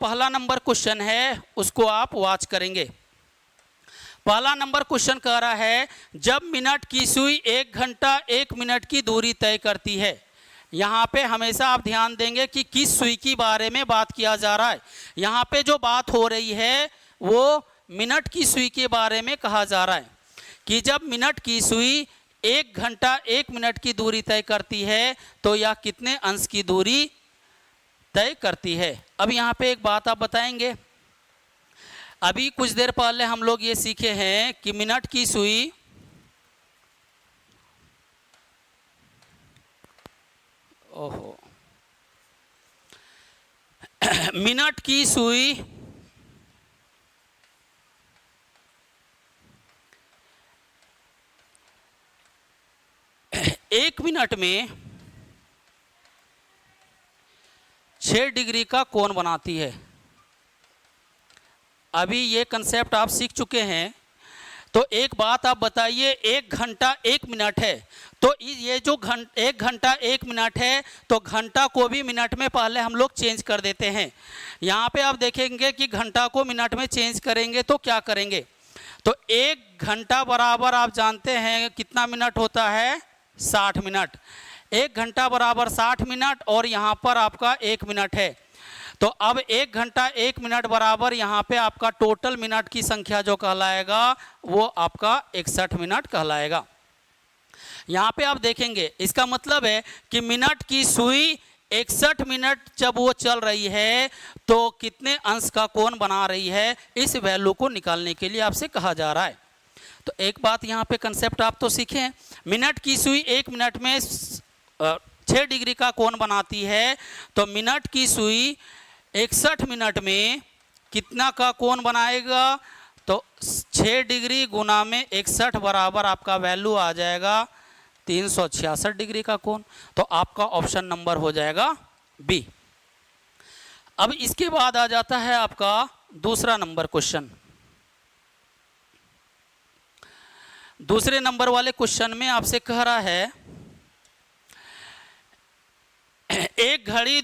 पहला number question है उसको आप वॉच करेंगे। पहला नंबर क्वेश्चन कह रहा है जब मिनट की सुई 1 घंटा 1 मिनट की दूरी तय करती है। यहाँ पे हमेशा आप ध्यान देंगे कि किस सुई की बारे में बात किया जा रहा है। यहाँ पे जो बात हो रही है वो मिनट की सुई के बारे में कहा जा रहा है कि जब मिनट की सुई 1 घंटा 1 मिनट की दूरी तय करती है तो यह कितने अंश की दूरी तय करती है। अब यहाँ पे एक बात आप बताएंगे, अभी कुछ देर पहले हम लोग ये सीखे हैं कि मिनट की सुई मिनट की सुई 1 मिनट में 6 डिग्री का कोण बनाती है। अभी ये कंसेप्ट आप सीख चुके हैं। तो एक बात आप बताइए, 1 घंटा 1 मिनट है तो ये जो 1 घंटा 1 मिनट है तो घंटा को भी मिनट में पहले हम लोग चेंज कर देते हैं। यहाँ पे आप देखेंगे कि घंटा को मिनट में चेंज करेंगे तो क्या करेंगे, तो 1 घंटा बराबर आप जानते हैं कितना मिनट होता है, 60 मिनट। 1 घंटा बराबर 60 मिनट और यहाँ पर आपका 1 मिनट है। तो अब 1 घंटा 1 मिनट बराबर यहाँ पे आपका टोटल मिनट की संख्या जो कहलाएगा वो आपका 61 मिनट कहलाएगा। यहाँ पे आप देखेंगे इसका मतलब है कि मिनट की सुई 61 मिनट जब वो चल रही है तो कितने अंश का कोण बना रही है, इस वैल्यू को निकालने के लिए आपसे कहा जा रहा है। तो एक बात यहाँ पे कंसेप्ट आप तो सीखे हैं, मिनट की सुई 1 मिनट में 6 डिग्री का कोण बनाती है तो मिनट की सुई 61 मिनट में कितना का कोण बनाएगा, तो 6 डिग्री गुना में 61 बराबर आपका वैल्यू आ जाएगा 366 डिग्री का कोण। तो आपका ऑप्शन नंबर हो जाएगा बी। अब इसके बाद आ जाता है आपका दूसरा नंबर क्वेश्चन। दूसरे नंबर वाले क्वेश्चन में आपसे कह रहा है एक घड़ी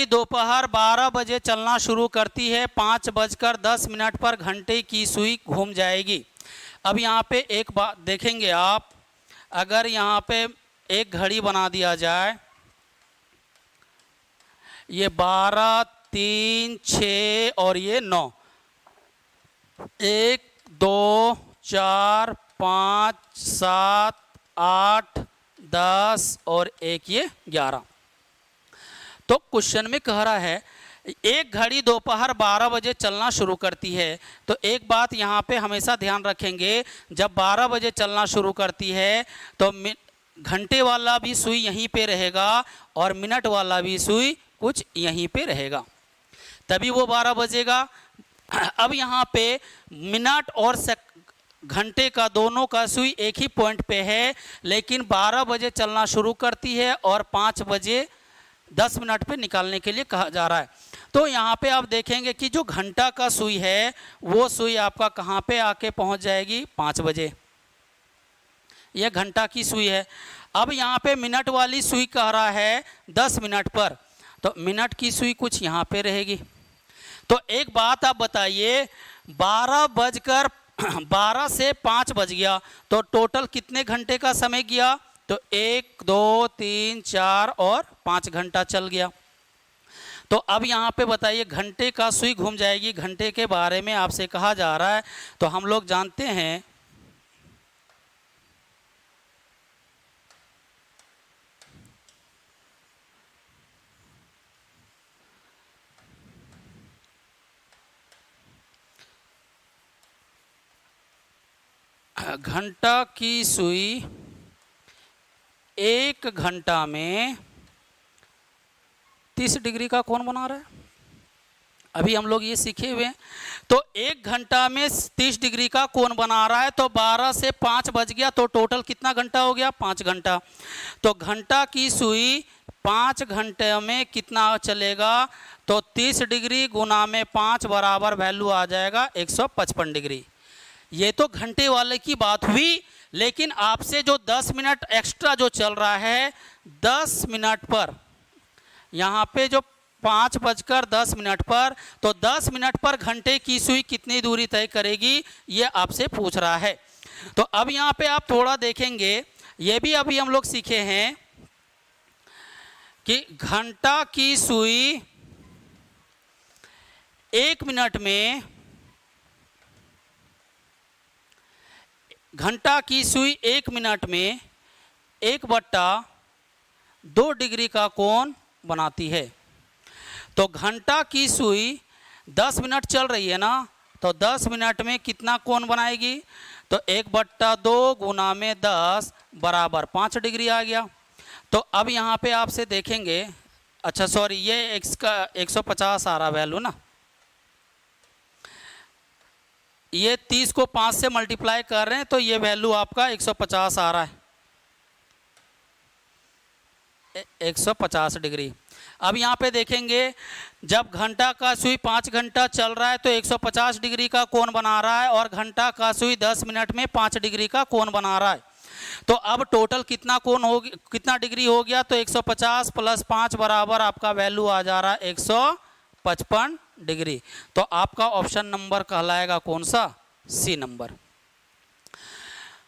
दोपहर 12 बजे चलना शुरू करती है, 5:10 पर घंटे की सुई घूम जाएगी। अब यहाँ पे एक बात देखेंगे आप, अगर यहाँ पे एक घड़ी बना दिया जाए, ये 12, 3, 6 और ये 9, 1, 2, 4, 5, 7, 8, 10 और 1 ये 11। तो क्वेश्चन में कह रहा है एक घड़ी दोपहर 12 बजे चलना शुरू करती है। तो एक बात यहाँ पे हमेशा ध्यान रखेंगे, जब 12 बजे चलना शुरू करती है तो घंटे वाला भी सुई यहीं पे रहेगा और मिनट वाला भी सुई कुछ यहीं पे रहेगा, तभी वो 12 बजेगा। अब यहाँ पे मिनट और घंटे का दोनों का सुई एक ही पॉइंट पे है, लेकिन 12 बजे चलना शुरू करती है और 5:10 पे निकालने के लिए कहा जा रहा है। तो यहाँ पे आप देखेंगे कि जो घंटा का सुई है वो सुई आपका कहाँ पे आके पहुँच जाएगी, 5 बजे। यह घंटा की सुई है। अब यहाँ पे मिनट वाली सुई कह रहा है 10 मिनट पर, तो मिनट की सुई कुछ यहाँ पे रहेगी। तो एक बात आप बताइए, 12 से 5 बज गया तो टोटल कितने घंटे का समय गया, तो 1, 2, 3, 4 और 5 घंटा चल गया। तो अब यहाँ पे बताइए घंटे का सुई घूम जाएगी, घंटे के बारे में आपसे कहा जा रहा है। तो हम लोग जानते हैं घंटा की सुई 1 घंटा में 30 डिग्री का कोण बना रहा है। अभी हम लोग ये सीखे हुए हैं। तो 1 घंटा में 30 डिग्री का कोण बना रहा है, तो 12 से 5 बज गया तो टोटल कितना घंटा हो गया, 5 घंटा। तो घंटा की सुई 5 घंटे में कितना चलेगा, तो 30 डिग्री गुना में 5 बराबर वैल्यू आ जाएगा 155 डिग्री। ये तो घंटे वाले की बात हुई, लेकिन आपसे जो 10 मिनट एक्स्ट्रा जो चल रहा है 10 मिनट पर, यहाँ पे जो 5:10 पर, तो 10 मिनट पर घंटे की सुई कितनी दूरी तय करेगी, ये आपसे पूछ रहा है। तो अब यहाँ पे आप थोड़ा देखेंगे, ये भी अभी हम लोग सीखे हैं कि घंटा की सुई 1 मिनट में, घंटा की सुई 1 मिनट में 1/2 डिग्री का कोण बनाती है। तो घंटा की सुई 10 मिनट चल रही है ना, तो 10 मिनट में कितना कोण बनाएगी, तो 1/2 गुना में 10 बराबर 5 डिग्री आ गया। तो अब यहाँ पे आपसे देखेंगे, अच्छा सॉरी, ये x का 150 आ रहा वैल्यू ना, ये 30 को 5 से मल्टीप्लाई कर रहे हैं तो ये वैल्यू आपका 150 आ रहा है, 150 डिग्री। अब यहाँ पे देखेंगे, जब घंटा का सुई 5 घंटा चल रहा है तो 150 डिग्री का कोण बना रहा है, और घंटा का सुई 10 मिनट में 5 डिग्री का कोण बना रहा है। तो अब टोटल कितना कोण हो, कितना डिग्री हो गया, तो 150 + 5 बराबर आपका वैल्यू आ जा रहा है 155 डिग्री। तो आपका ऑप्शन नंबर कहलाएगा कौन सा, सी नंबर।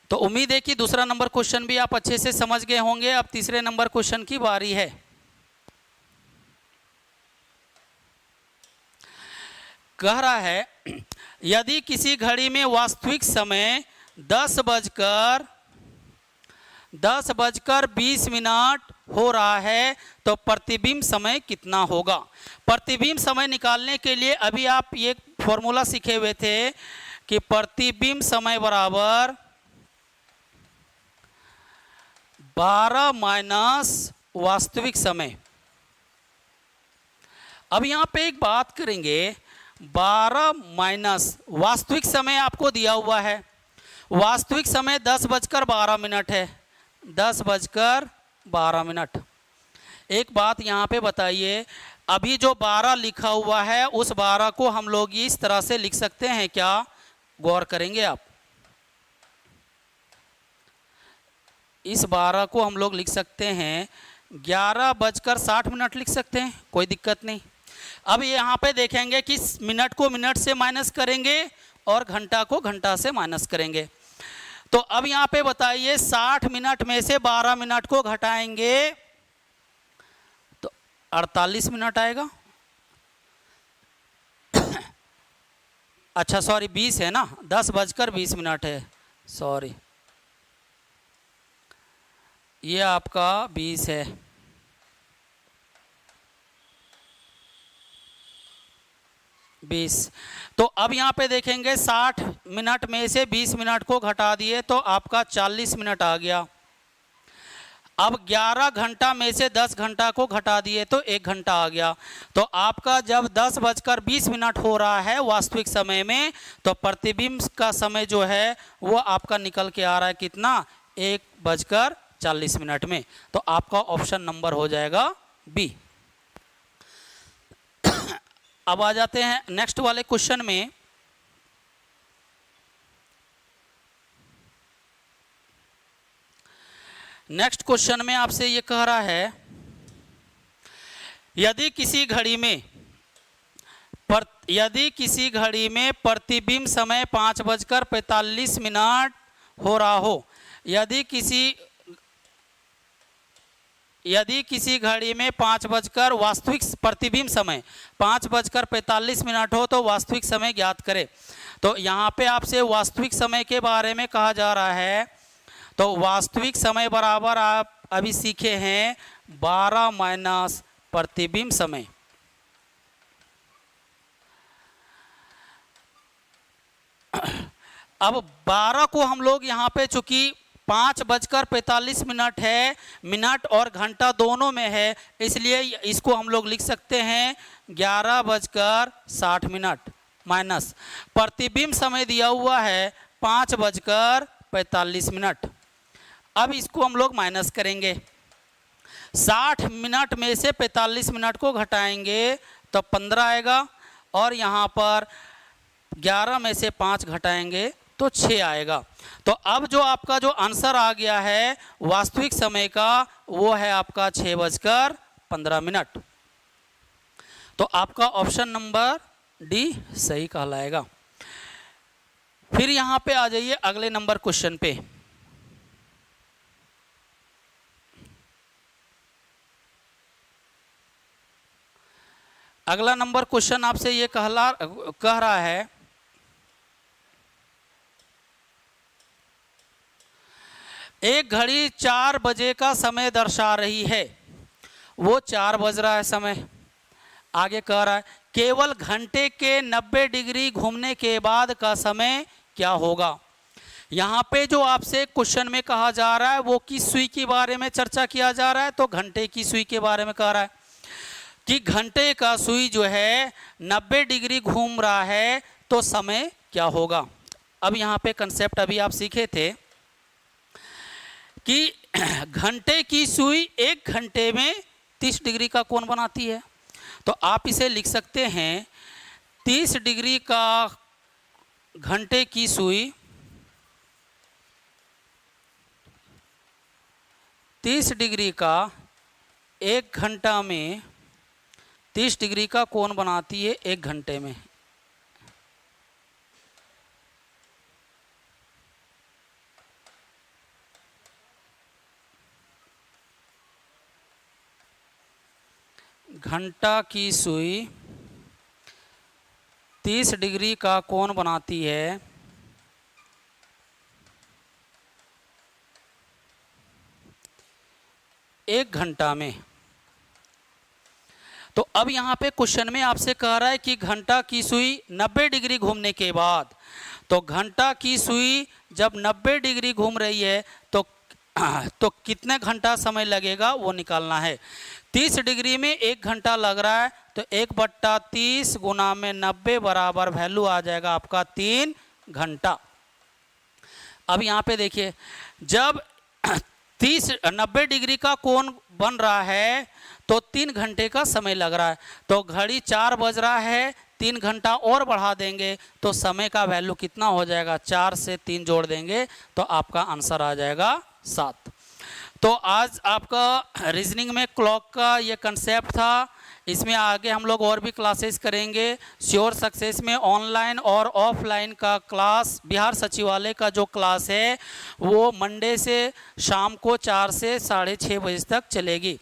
तो उम्मीद है कि दूसरा नंबर क्वेश्चन भी आप अच्छे से समझ गए होंगे। अब तीसरे नंबर क्वेश्चन की बारी है। कह रहा है, यदि किसी घड़ी में वास्तविक समय 10:20 हो रहा है तो प्रतिबिंब समय कितना होगा। प्रतिबिंब समय निकालने के लिए अभी आप ये फॉर्मूला सीखे हुए थे कि प्रतिबिंब समय बराबर 12 माइनस वास्तविक समय। अब यहाँ पे एक बात करेंगे, 12 माइनस वास्तविक समय आपको दिया हुआ है। वास्तविक समय 10:12 है, 10:12। एक बात यहाँ पे बताइए, अभी जो 12 लिखा हुआ है उस 12 को हम लोग इस तरह से लिख सकते हैं क्या, गौर करेंगे आप। इस 12 को हम लोग लिख सकते हैं 11:60 लिख सकते हैं, कोई दिक्कत नहीं। अब यहाँ पे देखेंगे कि मिनट को मिनट से माइनस करेंगे और घंटा को घंटा से माइनस करेंगे। तो अब यहाँ पे बताइए 60 मिनट में से 12 मिनट को घटाएंगे तो 48 मिनट आएगा। अच्छा सॉरी 20 है ना, 10:20 है, सॉरी ये आपका 20 है। तो अब यहाँ पे देखेंगे 60 मिनट में से 20 मिनट को घटा दिए तो आपका 40 मिनट आ गया। अब 11 घंटा में से 10 घंटा को घटा दिए तो 1 घंटा आ गया। तो आपका जब 10:20 हो रहा है वास्तविक समय में, तो प्रतिबिंब का समय जो है वो आपका निकल के आ रहा है कितना, 1:40 में। तो आपका ऑप्शन नंबर हो जाएगा बी। अब आ जाते हैं नेक्स्ट वाले क्वेश्चन में। नेक्स्ट क्वेश्चन में आपसे ये कह रहा है, यदि किसी घड़ी में प्रतिबिंब समय 5:45 हो रहा हो, यदि किसी घड़ी में वास्तविक प्रतिबिंब समय 5:45 हो तो वास्तविक समय ज्ञात करें। तो यहाँ पे आपसे वास्तविक समय के बारे में कहा जा रहा है। तो वास्तविक समय बराबर आप अभी सीखे हैं 12 माइनस प्रतिबिंब समय। अब 12 को हम लोग यहाँ पे चूंकि 5:45 है, मिनट और घंटा दोनों में है, इसलिए इसको हम लोग लिख सकते हैं 11:60 माइनस प्रतिबिंब समय दिया हुआ है 5:45। अब इसको हम लोग माइनस करेंगे, 60 मिनट में से 45 मिनट को घटाएंगे तो 15 आएगा, और यहाँ पर 11 में से 5 घटाएंगे तो 6 आएगा। तो अब जो आपका जो आंसर आ गया है वास्तविक समय का, वो है आपका 6:15। तो आपका ऑप्शन नंबर डी सही कहलाएगा। फिर यहां पे आ जाइए अगले नंबर क्वेश्चन पे। अगला नंबर क्वेश्चन आपसे ये कह रहा है, एक घड़ी 4 बजे का समय दर्शा रही है। वो 4 बज रहा है समय। आगे कह रहा है केवल घंटे के 90 डिग्री घूमने के बाद का समय क्या होगा। यहाँ पे जो आपसे क्वेश्चन में कहा जा रहा है वो किस सुई के बारे में चर्चा किया जा रहा है, तो घंटे की सुई के बारे में कह रहा है कि घंटे का सुई जो है 90 डिग्री घूम रहा है तो समय क्या होगा। अब यहाँ पे कंसेप्ट अभी आप सीखे थे कि घंटे की सुई 1 घंटे में 30 डिग्री का कोण बनाती है। तो आप इसे लिख सकते हैं 30 डिग्री का घंटे की सुई 30 डिग्री का 1 घंटा में 30 डिग्री का कोण बनाती है 1 घंटे में। घंटा की सुई 30 डिग्री का कोण बनाती है 1 घंटा में। तो अब यहाँ पे क्वेश्चन में आपसे कह रहा है कि घंटा की सुई 90 डिग्री घूमने के बाद, तो घंटा की सुई जब 90 डिग्री घूम रही है तो कितने घंटा समय लगेगा वो निकालना है। 30 डिग्री में 1 घंटा लग रहा है तो 1/30 गुना में 90 बराबर वैल्यू आ जाएगा आपका 3 घंटा। अब यहाँ पे देखिए जब 90 डिग्री का कोण बन रहा है तो 3 घंटे का समय लग रहा है। तो घड़ी 4 बज रहा है, 3 घंटा और बढ़ा देंगे तो समय का वैल्यू कितना हो जाएगा, 4 से 3 जोड़ देंगे तो आपका आंसर आ जाएगा 7। तो आज आपका रीजनिंग में क्लॉक का ये कंसेप्ट था। इसमें आगे हम लोग और भी क्लासेस करेंगे। श्योर सक्सेस में ऑनलाइन और ऑफलाइन का क्लास, बिहार सचिवालय का जो क्लास है वो मंडे से शाम को 4 से 6:30 बजे तक चलेगी।